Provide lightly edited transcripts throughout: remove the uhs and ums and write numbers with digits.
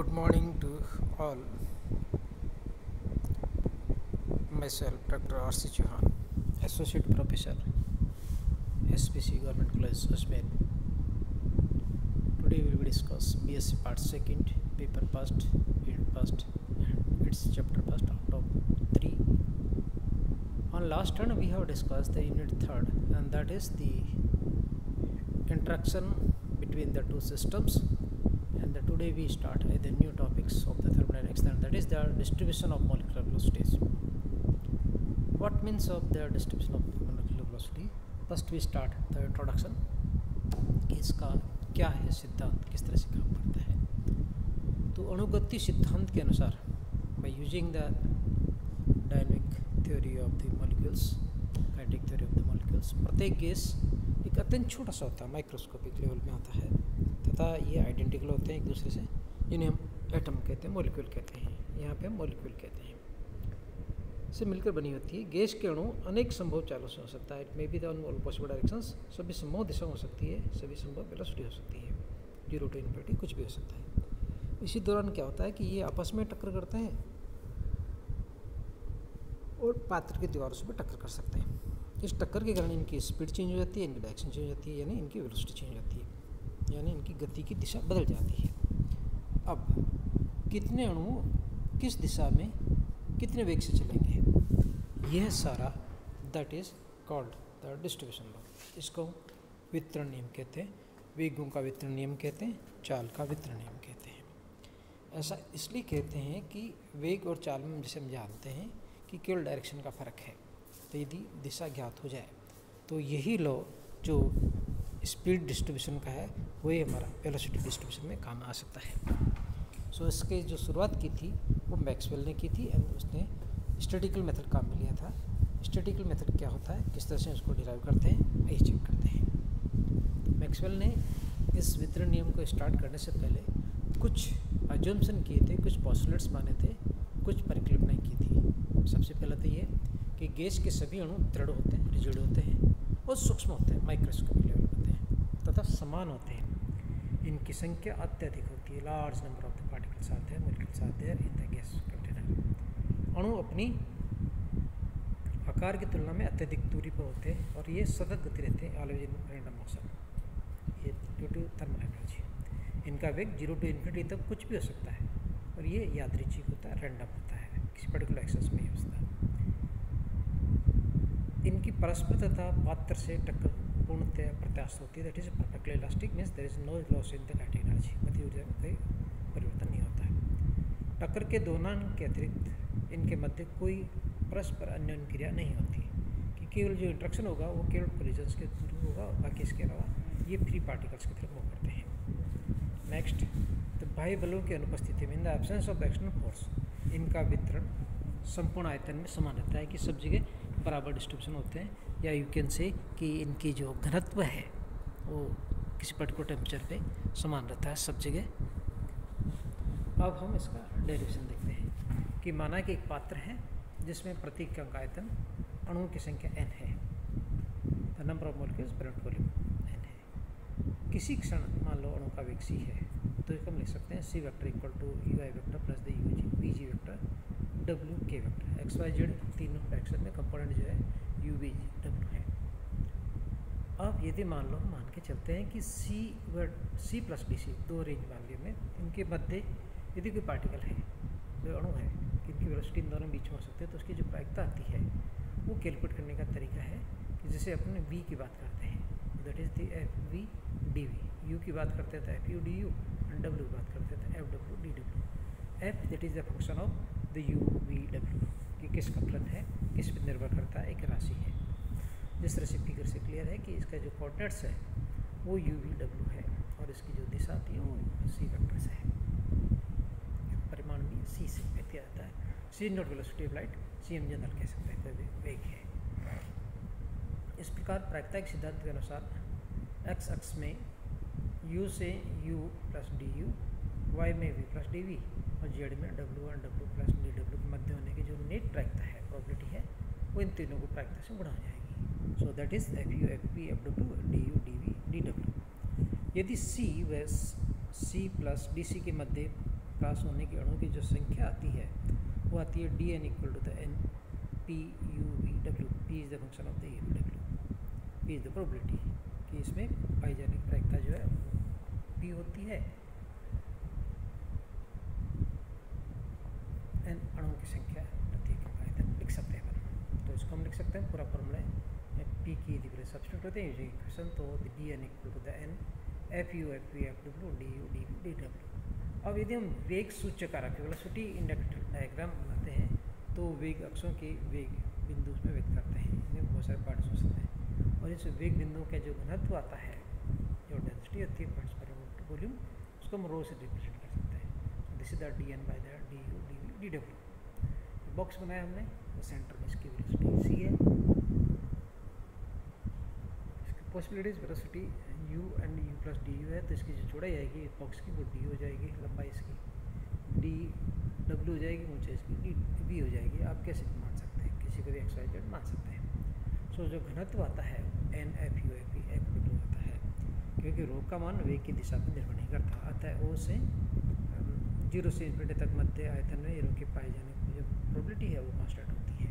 Good morning to all. Myself, Dr. R.C. Chauhan, Associate Professor, SPC Government College, Ajmer. Today we will discuss BSc Part 2nd, Paper First, Field First, and its Chapter First out of 3. On last turn we have discussed the Unit 3rd, and that is the interaction between the two systems. And today we start with the new topics of the thermodynamics, and that is the distribution of molecular velocities. What means of the distribution of molecular velocity? First we start the introduction कि इसका क्या है सिद्धांत, किस तरह से काम करता है. तो अणुगति सिद्धांत के अनुसार by using the dynamic theory of the molecules, kinetic theory of the molecules, प्रत्येक गैस एक अत्यंत छोटा सा होता है, माइक्रोस्कोपिक लेवल में आता है तथा ये आइडेंटिकल होते हैं एक दूसरे से, जिन्हें हम एटम कहते हैं, मॉलिक्यूल कहते हैं. यहाँ पे हम मॉलिक्यूल कहते हैं. से मिलकर बनी होती है. गैस के अणु अनेक संभव चालों से हो सकता है. It may be the all possible directions, सभी संभव दिशा हो सकती है, सभी संभव वेलोसिटी हो सकती है, 0 to इन्फिनिटी कुछ भी हो सकता है. इसी दौरान क्या होता है कि ये आपस में टक्कर करते हैं और पात्र की दीवारों से भी टक्कर कर सकते हैं. इस टक्कर के कारण इनकी स्पीड चेंज हो जाती है, इनकी डायरेक्शन चेंज हो जाती है, यानी इनकी वेलोसिटी चेंज हो जाती है, यानी इनकी गति की दिशा बदल जाती है. अब कितने अणु किस दिशा में कितने वेग से चलेंगे, यह सारा that is called the distribution law. इसको वितरण नियम कहते हैं, वेगों का वितरण नियम कहते हैं, चाल का वितरण नियम कहते हैं. ऐसा इसलिए कहते हैं कि वेग और चाल में जैसे हम जानते हैं कि केवल डायरेक्शन का फ़र्क है, तो यदि दिशा ज्ञात हो जाए तो यही लॉ जो स्पीड डिस्ट्रीब्यूशन का है वही हमारा वेलोसिटी डिस्ट्रीब्यूशन में काम आ सकता है. सो इसके जो शुरुआत की थी वो मैक्सवेल ने की थी, एंड उसने स्टैटिकल मेथड काम में लिया था. स्टैटिकल मेथड क्या होता है, किस तरह से उसको डिराइव करते हैं, ये चेक करते हैं. मैक्सवेल ने इस वितरण नियम को स्टार्ट करने से पहले कुछ अजम्पशन किए थे, कुछ पॉस्टुलेट्स माने थे, कुछ परिकल्पनाएं की थी. सबसे पहले तो ये कि गैस के सभी अणु दृढ़ होते हैं, रिजिड होते हैं और सूक्ष्म होते हैं, माइक्रोस्कोपिक लेवल होते हैं तथा समान होते हैं. इनकी संख्या अत्यधिक होती है. Large number of the particles आते हैं, मोलिक्यूल्स आते हैं इन द गैस कंटेनर. अणु अपनी आकार की तुलना में अत्यधिक दूरी पर होते हैं और ये सतत गति रहते हैं, ऑलवेज इन रैंडम मोशन. ये ड्यू टू थर्मल एनर्जी. इनका वेग 0 to इन्फिनिटी तक कुछ भी हो सकता है और ये यादृच्छिक होता है, रैंडम होता है, किसी पर्टिकुलर एक्सेस में ही होता है. इनकी परस्पर तथा पात्र से टक्कर पूर्णतः प्रत्यास्थ होती है. That is perfectly elastic, means there is no loss in the kinetic energy. गति ऊर्जा में कोई परिवर्तन नहीं होता है. टक्कर के दोलन के अतिरिक्त इनके मध्य कोई परस्पर अन्योन्य क्रिया नहीं होती, कि केवल जो इंट्रैक्शन होगा वो केवल कोलिजन्स के थ्रू होगा, बाकी इसके अलावा ये फ्री पार्टिकल्स की तरफ मूव करते हैं. नेक्स्ट, तो बाह्य बलों की अनुपस्थिति में, in the absence of external force, इनका वितरण संपूर्ण आयतन में समान रहता है, कि सब जगह बराबर डिस्ट्रीब्यूशन होते हैं, या यू कैन से कि इनकी जो घनत्व है वो किसी पर्टिकुलर टेम्परेचर पे समान रहता है सब जगह. अब हम इसका डेरिवेशन देखते हैं कि माना कि एक पात्र है जिसमें प्रत्येक का आयतन अणुओं की संख्या n है, the number of molecules per unit volume n है. किसी क्षण मान लो अणु का वेग c है, तो इसको हम लिख सकते हैं c vector equal to ui vector plus the vg vector w k vector. X Y Z तीनों फ्रैक्शन में कंपोनेंट जो है u v w है. अब यदि मान लो मान के चलते हैं कि c प्लस डी सी दो रेंज मान लिए में, इनके मध्य यदि कोई पार्टिकल है, कोई अणु है कि इनकी वेलोसिटी इन दोनों बीच में हो सकती है, तो उसकी जो प्रायिकता आती है वो कैलकुलेट करने का तरीका है कि जैसे अपने v की बात करते हैं, that is the F V D V. u की बात करते हैं तो F U D U, and w की बात करते हैं तो F W D W. F that is the function of the u v w, कि किसका फलन है, किस पर निर्भर करता है, एक राशि है. जिस तरह से फिगर से क्लियर है कि इसका जो कोऑर्डिनेट्स है वो u v w है और इसकी जो दिशा आती है वो c वेक्टर से है. परिमाण भी c से व्यक्त किया जाता है. c not velocity of light, c हम जनरल कह सकते हैं, कोई वेग है. इस प्रकार प्रायिकता के सिद्धांत के अनुसार x अक्ष में u से u plus D you, y में v प्लस डी वी और z में w और w प्लस डी डब्ल्यू के मध्य होने की जो नेट प्रायिकता है, प्रोबेबिलिटी है, वो इन तीनों को प्रायिकता से गुणा हो जाएगी. So that is F U F P F W D U D V D W. यदि c व c प्लस डी सी के मध्य क्रॉस होने की अणुओं की जो संख्या आती है वो आती है D N equal to the N P U V W. P is the function of the U V W. P is the probability कि इसमें पाई जाने की प्रायिकता जो है पी होती है एन अणुओं की संख्या प्रत्येक आयतन लिख सकते हैं अपन। तो इसको हम लिख सकते हैं पूरा फॉर्मूला पी की जगह सब्स्टिट्यूट होते हैं इक्वेशन, तो D N equal to the N F U F V F W D U D V D W. अब यदि हम वेग सूचकांक वेलोसिटी इंडेक्स डायग्राम बनाते हैं तो वेग अक्षों के वेग बिंदु में व्यक्त करते हैं। इनमें बहुत सारे पार्ट्स हो सकते हैं और इस वेग बिंदुओं का जो घनत्व आता है, जो डेंसिटी होती है पार्ट्स पर वॉल्यूम, उसको हम रो से रिप्रेजेंट कर सकते हैं। This is the D N by the D U D V D W. Box बनाया हमने, तो सेंटर में इसकी वेलोसिटी सी है। इसकी possibilities velocity you and you plus D you है, तो इसकी जो चौड़ाई आएगी इस बॉक्स की वो डी हो जाएगी, लंबाई इसकी डी डब्ल्यू हो जाएगी, ऊंचाई इसकी डी वी हो जाएगी। आप कैसे मान सकते हैं, किसी को भी एक्स वाई जेड मान सकते हैं। सो जो घनत्व आता है N F U F V F W आता है, क्योंकि रो का मान वेग की दिशा पर निर्भर नहीं करता, आता है ओ से 0 से इन्फिनिटी तक मध्य आयतन में रो के पाए जाने की जो प्रोबेबिलिटी है वो कांस्टेंट होती है।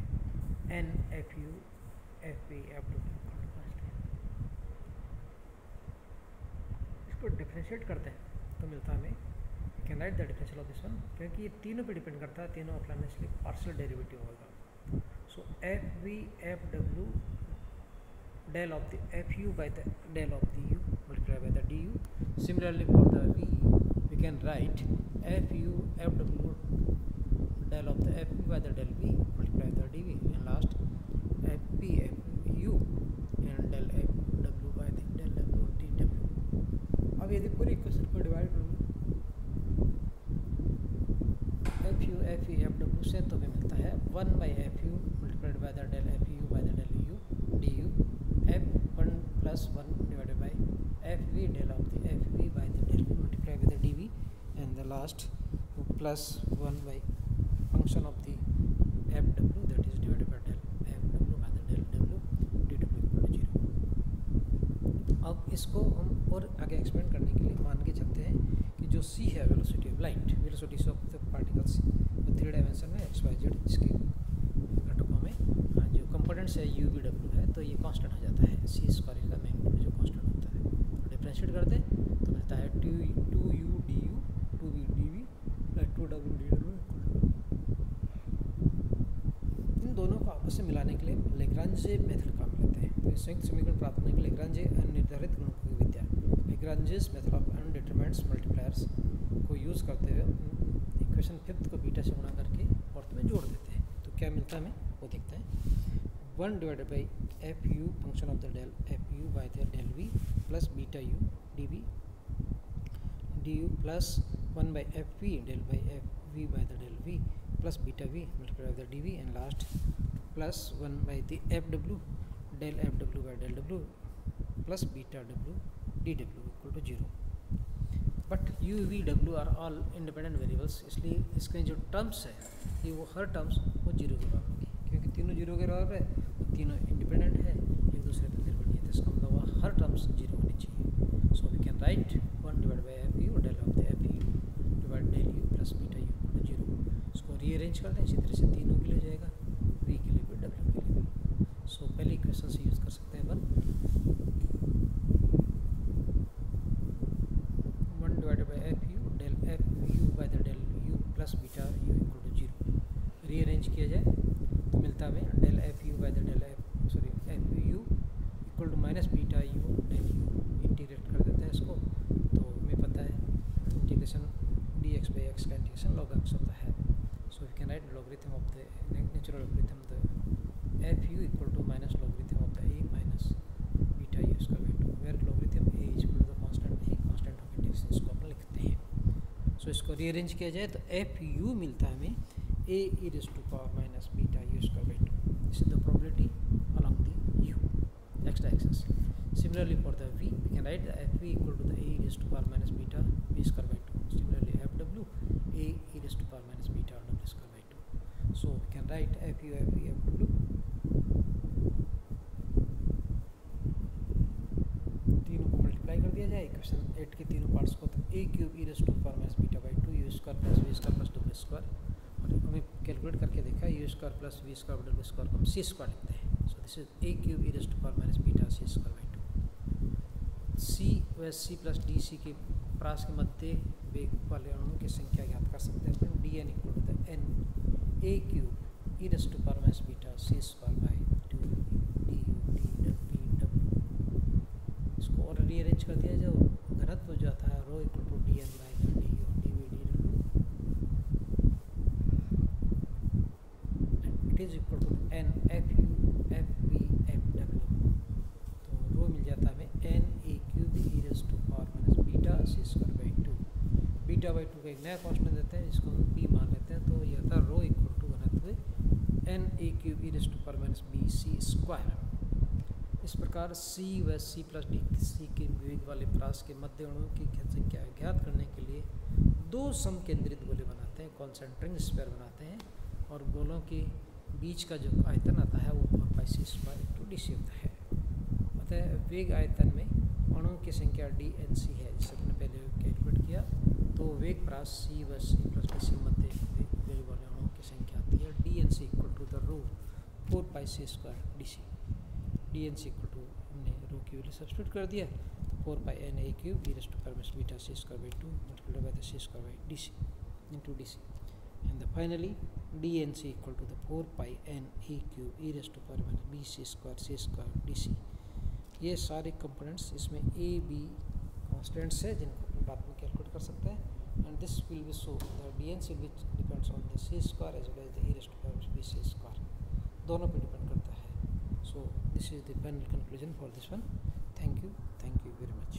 N F U F V F W इसको डिफ्रेंशिएट करते हैं तो मिलता हमें can write the differential of this one, क्योंकि ये तीनों पे डिपेंड करता है, तीनों ऑफलाइन इसलिए पार्शियल डेरिवेटिव होगा। So F V F W del of the F you by the del of the U multiply by the D U. Similarly for the V can write F U F W del of the F you by the del V multiply the D V and last F P F U and del F W by the del W D W. अब यदि पूरी equation को divide करूँ F U F E F W से, तो हमें मिलता है 1 by F U multiplied by the del F you by the del U D U F 1 plus 1 divided by F V del of the F V by the del V multiply by the D V and the last plus 1 by function of the F W that is divided by del F W by the del W D W equal to 0। अब इसको हम और आगे expand करने के लिए मान के चलते हैं कि जो सी है velocity of light, velocity of the particles 3 dimension में एक्स वाई जेड इसके घटकों में जो कंपोनेंट्स है यू वी डब्ल्यू है, तो ये कांस्टेंट हो जाता है। सी स्क्वायर का मैग्नीट्यूड जो कांस्टेंट होता है, तो डिफरेंशिएट करते हैं तो मिलता है 2 U D U 2 V D V 2 W D W. इन दोनों को आपस में मिलाने के लिए लेग्रांजे मेथड काम लेते हैं। तो संयुक्त समीकरण प्राप्त करने के लिए लेग्रांजे अनिर्धारित गुणकों की विद्या, Lagrange's method of undetermined multipliers को यूज़ करते हुए इक्वेशन 5 को बीटा से गुणा करके फोर्थ में जोड़ देते हैं। तो क्या मिलता है हमें वो देखते हैं। 1 divided by F U function of the del F you by the del V plus beta U D V D U plus 1 by F V del by F V by the del V plus beta V multiply by the D V and last plus 1 by the F W del F W by del W plus beta W D W equal to 0। But you V W R all independent variables, इसलिए इसके जो terms है ये वो हर terms वो 0 के बराबर होगी, क्योंकि तीनों 0 के बराबर है, तीनों इंडिपेंडेंट है, एक दूसरे पर निर्भर नहीं है, तो इसका मतलब वह हर टर्म्स 0 होनी चाहिए। So we can write 1 divide by F u del of the F u divide del u plus beta u equal to 0। इसको रीअरेंज करते हैं इसी तरह से, तीनों के लिए जाएगा, वी के लिए भी डब्ल्यू के लिए भी। सो पहले इक्वेशन से यूज़ कर सकते हैं अपन 1 divided by F u del F you by the del u plus beta u equal to 0। Rearrange किया जाए तो मिलता है हमें del F you by the del F u equal to minus beta u del u. Integrate कर देते हैं इसको, तो हमें पता है integration d x by x का इंटीग्रेशन लॉग एक्स होता है। So we can write logarithm of the natural logarithm the F u equal to minus logarithm of the a minus beta you square by 2, where logarithm a is equal to the constant a, constant of integration इसको अपन लिखते हैं। सो इसको rearrange किया जाए तो F you मिलता है हमें A E raise to power minus beta you square by 2, this is the probability along the U X axis. Similarly for the v, we can write the f v equal to the a e raised to power minus beta v square by 2. Similarly f w a e raised to power minus beta w square by 2. So we can write f u f v f w तीनों को multiply कर दिया जाए, equation 8 के तीनों parts को, तो A cube E raise to power minus beta by 2 U square plus V square plus W square, और हमें कैलकुलेट करके देखा U square plus V square W square को हम सी स्क्वायर लिखते हैं। So this is A cube E raise to power minus beta C square by 2। C व C plus D C के प्रास के मध्य वेग वाले अणुओं की संख्या ज्ञात कर सकते हैं अपन, D N equal to the N A cube E raise to power minus beta C square by 2 D D W. इसको और रीअरेंज कर दिया, जो घनत्व हो जाता है rho equal to D N by D और D V D W, it is equal to N F U F V F W. तो रो मिल जाता है हमें N A cube E raise to power minus beta C square by 2, beta by 2 का एक नया constant देते हैं जिसको हम पी मान लेते हैं, तो यह था रो इक्वल टू घनत्व n A cube E raise to power minus b c square. इस प्रकार सी व सी प्लस डी सी के वेग वाले प्रास के मध्य अणुओं की संख्या ज्ञात करने के लिए दो समकेंद्रित गोले बनाते हैं, कॉन्सेंट्रिक स्फीयर बनाते हैं, और गोलों के बीच का जो आयतन आता है वो 4 pi C square into D सी होता है। अतः वेग आयतन में अणुओं की संख्या डी एन सी है, जिसे हमने पहले कैलकुलेट किया, तो वेग प्रास सी व सी प्लस डी सी मध्य वेग वाले अणुओं की संख्या आती है D N C equal to the rho 4 pi C square D C. D N C equal to हमने रो की वैल्यू सब्स्टिट्यूट कर दिया, तो 4 pi N A cube E raise to power minus beta C square by 2 multiplied by the C square by D C into D C, and finally D N C equal to the 4 pi N A cube E raise to power minus b c square D c. ये सारे components इसमें A B constants है जिनको अपन बाद में calculate कर सकते हैं, and this will be so the D N c which depends on the C square as well as the e raise to power b c square, दोनों पे डिपेंड करता है। So this is the final conclusion for this one. Thank you very much.